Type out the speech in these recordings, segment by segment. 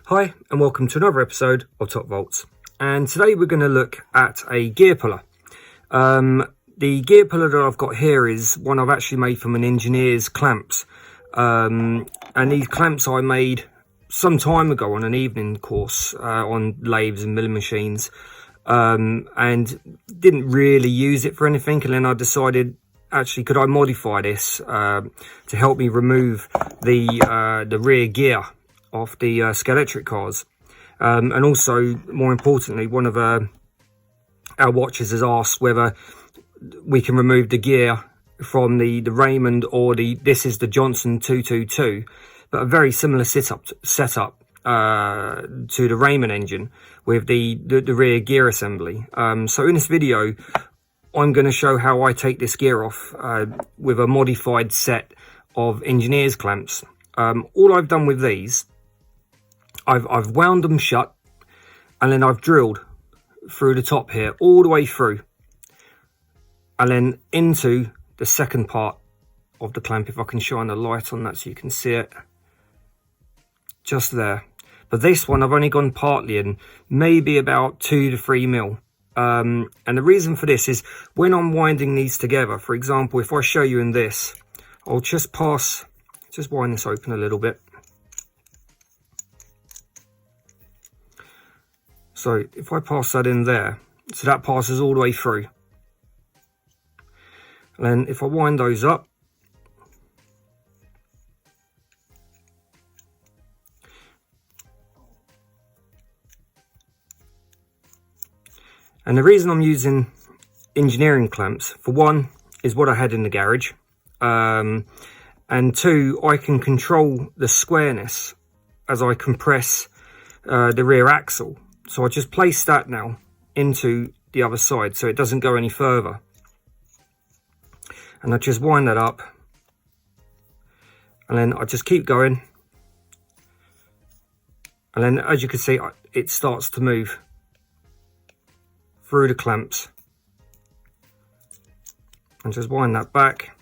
Hi and welcome to another episode of Top Volts, and today we're going to look at a gear puller. The gear puller that I've got here is one I've actually made from an engineer's clamps, and these clamps I made some time ago on an evening course on lathes and milling machines, and didn't really use it for anything, and then I decided, actually, could I modify this to help me remove the rear gear off the Scalextric cars. And also, more importantly, one of our watchers has asked whether we can remove the gear from the Raymond or this is the Johnson 222, but a very similar setup to the Raymond engine with the rear gear assembly. So in this video, I'm going to show how I take this gear off with a modified set of engineer's clamps. All I've done with these, I've wound them shut, and then I've drilled through the top here all the way through, and then into the second part of the clamp. If I can shine the light on that so you can see it, just there. But this one I've only gone partly in, maybe about 2 to 3 mil. And the reason for this is when I'm winding these together, for example, if I show you in this, I'll just wind this open a little bit. So if I pass that in there, so that passes all the way through. And then if I wind those up, and the reason I'm using engineering clamps, for one, is what I had in the garage. And two, I can control the squareness as I compress the rear axle. So I just place that now into the other side so it doesn't go any further. And I just wind that up. And then I just keep going. And then, as you can see, it starts to move through the clamps. And just wind that back.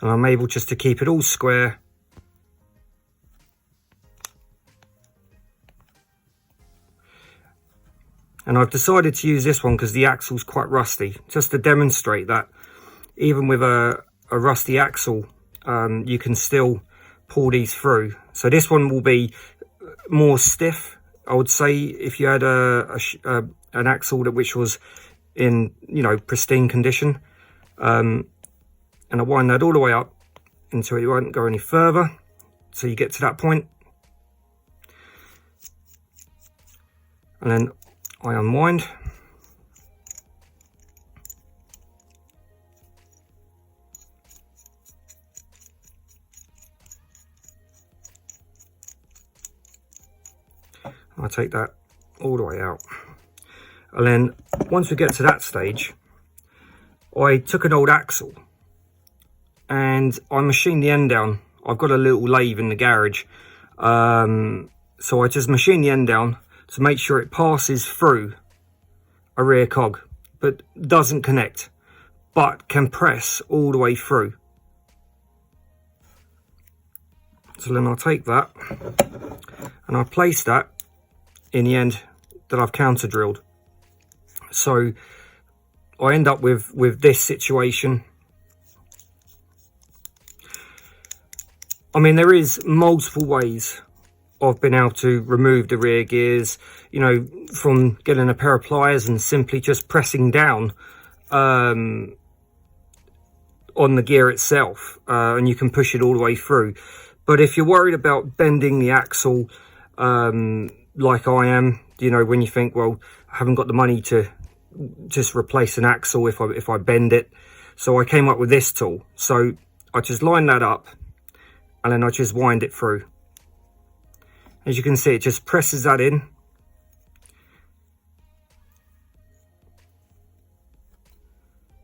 And I'm able just to keep it all square. And I've decided to use this one because the axle's quite rusty, just to demonstrate that even with a rusty axle, you can still pull these through. So this one will be more stiff, I would say, if you had an axle which was in, pristine condition. And I wind that all the way up until it won't go any further. So you get to that point. And then I unwind. I take that all the way out. And then once we get to that stage, I took an old axle and I machined the end down. I've got a little lathe in the garage. So I just machined the end down to make sure it passes through a rear cog, but doesn't connect, but can press all the way through. So then I'll take that and I'll place that in the end that I've counter drilled. So I end up with this situation. I mean, there is multiple ways I've been able to remove the rear gears, from getting a pair of pliers and simply just pressing down on the gear itself, and you can push it all the way through. But if you're worried about bending the axle, like I am, when you think, well, I haven't got the money to just replace an axle if I bend it, so I came up with this tool. So I just line that up and then I just wind it through. As you can see, it just presses that in.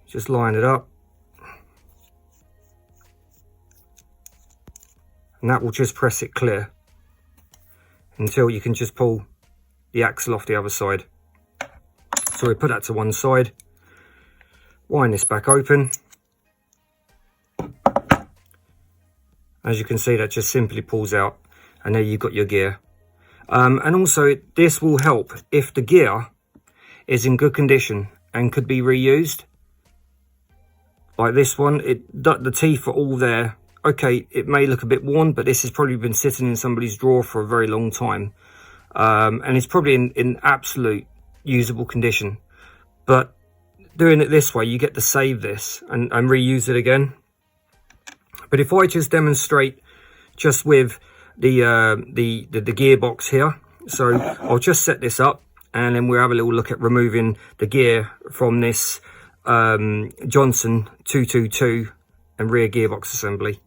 Just line it up. And that will just press it clear until you can just pull the axle off the other side. So we put that to one side. Wind this back open. As you can see, that just simply pulls out. and there you've got your gear. And also this will help if the gear is in good condition and could be reused. Like this one, the teeth are all there. Okay, it may look a bit worn, but this has probably been sitting in somebody's drawer for a very long time. And it's probably in absolute usable condition. But doing it this way, you get to save this and reuse it again. But if I just demonstrate just with the gearbox here, so I'll just set this up and then we'll have a little look at removing the gear from this Johnson 222 and rear gearbox assembly.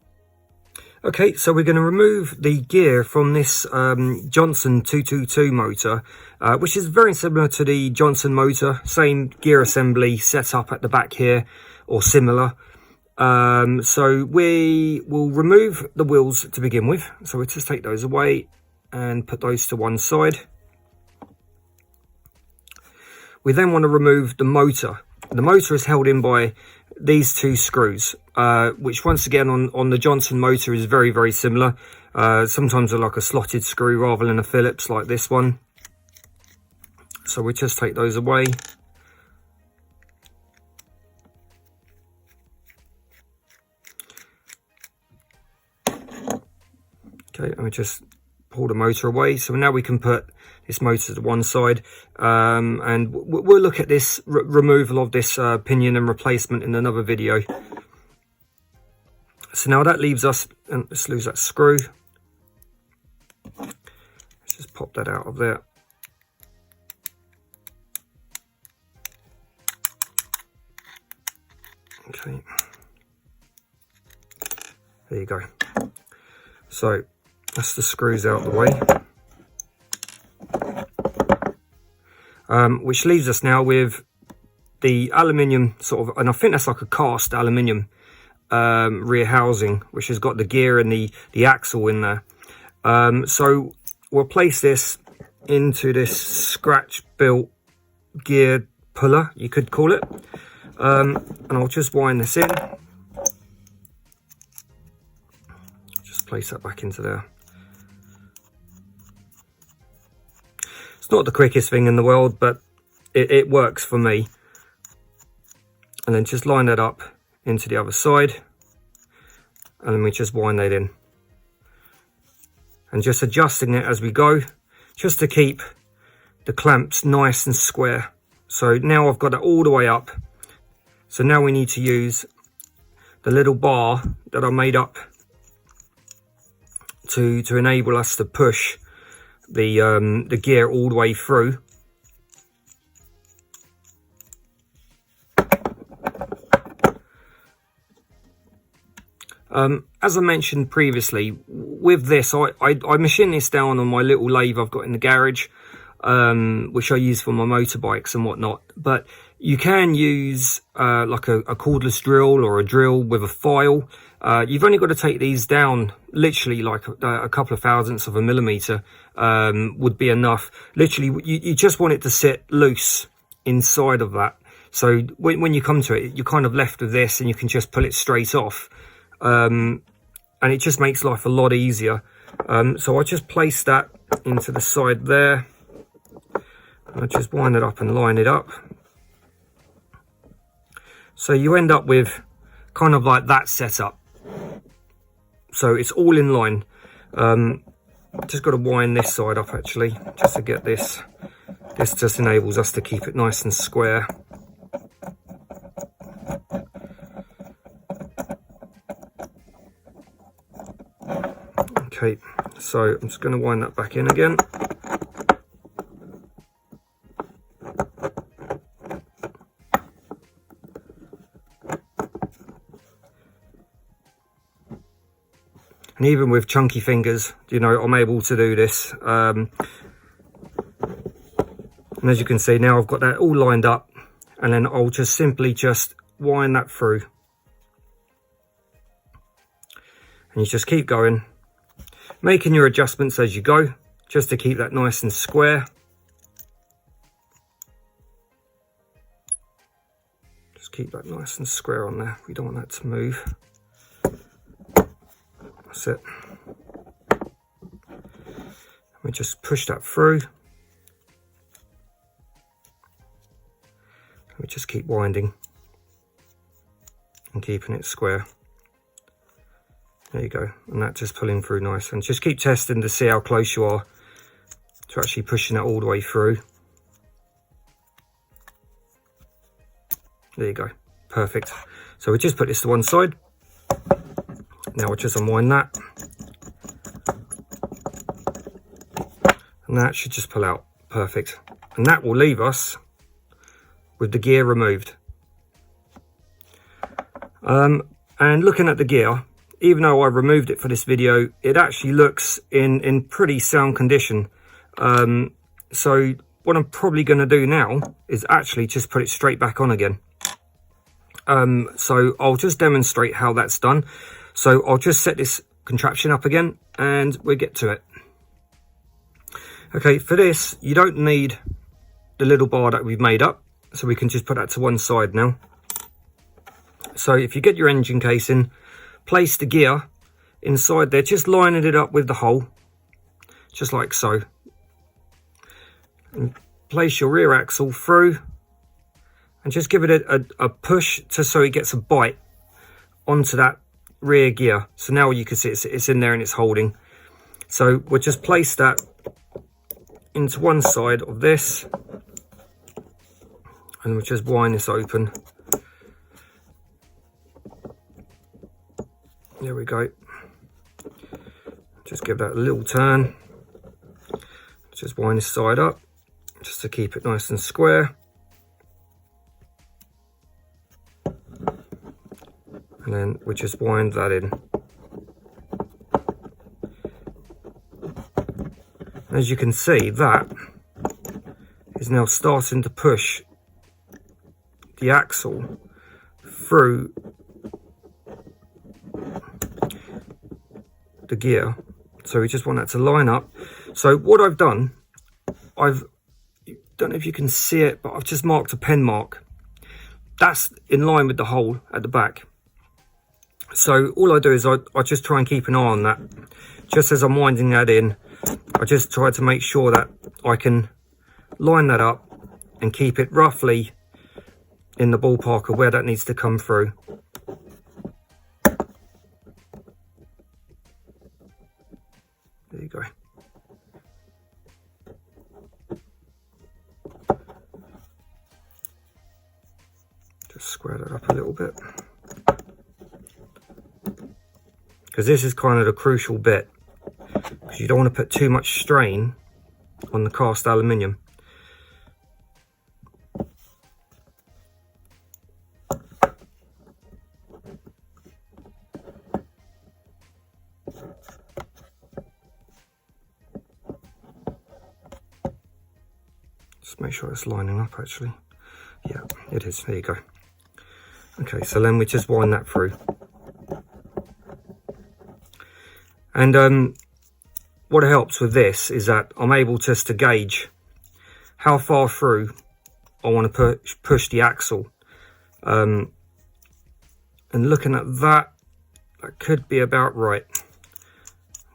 Okay, so we're going to remove the gear from this Johnson 222 motor, which is very similar to the Johnson motor, same gear assembly set up at the back here, or similar. So we will remove the wheels to begin with. So we'll just take those away and put those to one side. We then want to remove the motor. The motor is held in by these two screws, which once again on the Johnson motor is very, very similar. Sometimes they're like a slotted screw rather than a Phillips like this one. So we just take those away. Okay, and we just pull the motor away. So now we can put this motor to one side, and we'll look at this removal of this pinion and replacement in another video. So now that leaves us, and let's lose that screw. Let's just pop that out of there. Okay, there you go. So that's the screws out of the way. Which leaves us now with the aluminium sort of, and I think that's like a cast aluminium rear housing, which has got the gear and the axle in there. So we'll place this into this scratch built gear puller, you could call it, and I'll just wind this in. Just place that back into there. It's not the quickest thing in the world, but it works for me. And then just line that up into the other side, and then we just wind that in. And just adjusting it as we go, just to keep the clamps nice and square. So now I've got that all the way up. So now we need to use the little bar that I made up to enable us to push the gear all the way through. As I mentioned previously, with this, I machine this down on my little lathe I've got in the garage, which I use for my motorbikes and whatnot. But you can use like a cordless drill or a drill with a file. You've only got to take these down literally like a couple of thousandths of a millimeter would be enough. Literally, you just want it to sit loose inside of that. So when you come to it, you're kind of left with this, and you can just pull it straight off. And it just makes life a lot easier. So I just place that into the side there. I just wind it up and line it up. So you end up with kind of like that setup. So it's all in line. Just got to wind this side up actually, just to get this. This just enables us to keep it nice and square. Okay, so I'm just going to wind that back in again. And even with chunky fingers, you know, I'm able to do this. And as you can see now, I've got that all lined up, and then I'll just simply just wind that through. And you just keep going, making your adjustments as you go, just to keep that nice and square. Just keep that nice and square on there. We don't want that to move. That's it. just push that through. We just keep winding and keeping it square. There you go, and that just pulling through nice. And just keep testing to see how close you are to actually pushing it all the way through. There you go, perfect. So we just put this to one side. Now we'll just unwind that. And that should just pull out, perfect. And that will leave us with the gear removed. And looking at the gear, even though I removed it for this video, it actually looks in pretty sound condition. So what I'm probably going to do now is actually just put it straight back on again. So I'll just demonstrate how that's done. So I'll just set this contraption up again and we'll get to it. Okay, for this, you don't need the little bar that we've made up. So we can just put that to one side now. So if you get your engine casing, place the gear inside there, just lining it up with the hole, just like so. And place your rear axle through and just give it a push just so it gets a bite onto that rear gear. So now you can see it's in there and it's holding. So we'll just place that into one side of this and we'll just wind this open. There we go. Just give that a little turn. Just wind this side up just to keep it nice and square. And then we just wind that in. As you can see, that is now starting to push the axle through the gear. So we just want that to line up. So what I've done, don't know if you can see it, but I've just marked a pen mark. That's in line with the hole at the back. So all I do is I just try and keep an eye on that. Just as I'm winding that in, I just try to make sure that I can line that up and keep it roughly in the ballpark of where that needs to come through. There you go. Just square that up a little bit. Because this is kind of the crucial bit. Because you don't want to put too much strain on the cast aluminium. Just make sure it's lining up actually. Yeah, it is. There you go. Okay, so then we just wind that through. And what helps with this is that I'm able just to gauge how far through I want to push the axle. And looking at that, that could be about right.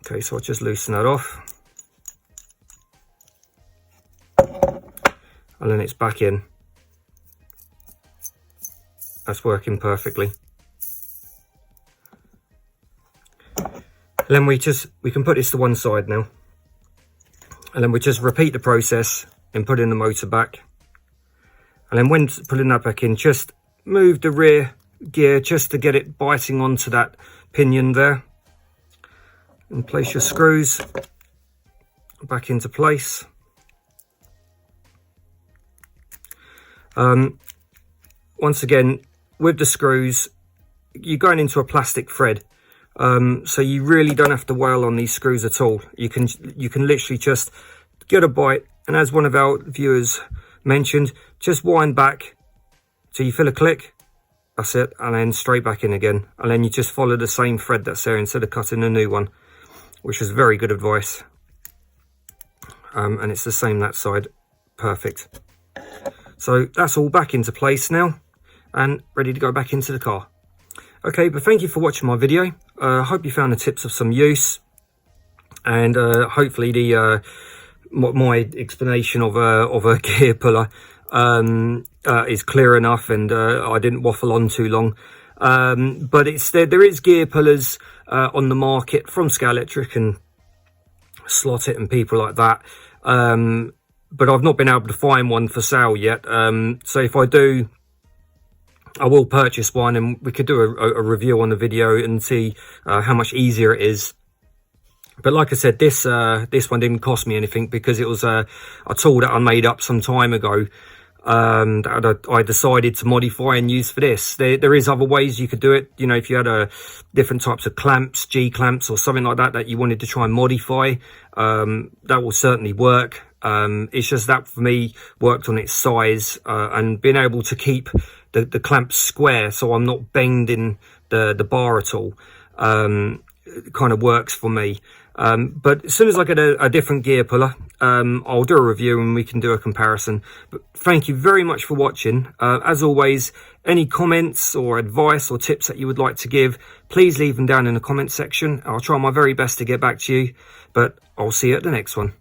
Okay, so I'll just loosen that off. And then it's back in. That's working perfectly. And then we can put this to one side now. And then we just repeat the process and put in the motor back. And then when putting that back in, just move the rear gear just to get it biting onto that pinion there. And place your screws back into place. Once again, with the screws, you're going into a plastic thread. So you really don't have to wail on these screws at all. You can literally just get a bite, and as one of our viewers mentioned, just wind back till you feel a click. That's it, and then straight back in again. And then you just follow the same thread that's there instead of cutting a new one, which was very good advice. And it's the same that side. Perfect. So that's all back into place now and ready to go back into the car. Okay, but thank you for watching my video. I hope you found the tips of some use. and hopefully the my explanation of a gear puller is clear enough, and I didn't waffle on too long. But there is gear pullers on the market from Scalextric and Slot It and people like that, but I've not been able to find one for sale yet. So if I do, I will purchase one, and we could do a review on the video and see how much easier it is. But like I said, this one didn't cost me anything, because it was a tool that I made up some time ago, that I decided to modify and use for this. There is other ways you could do it. You know, if you had different types of clamps, G clamps or something like that you wanted to try and modify, that will certainly work. It's just that for me worked on its size, and being able to keep the clamp square so I'm not bending the bar at all, kind of works for me. But as soon as I get a different gear puller, I'll do a review and we can do a comparison. But thank you very much for watching. As always, any comments or advice or tips that you would like to give, please leave them down in the comment section. I'll try my very best to get back to you, but I'll see you at the next one.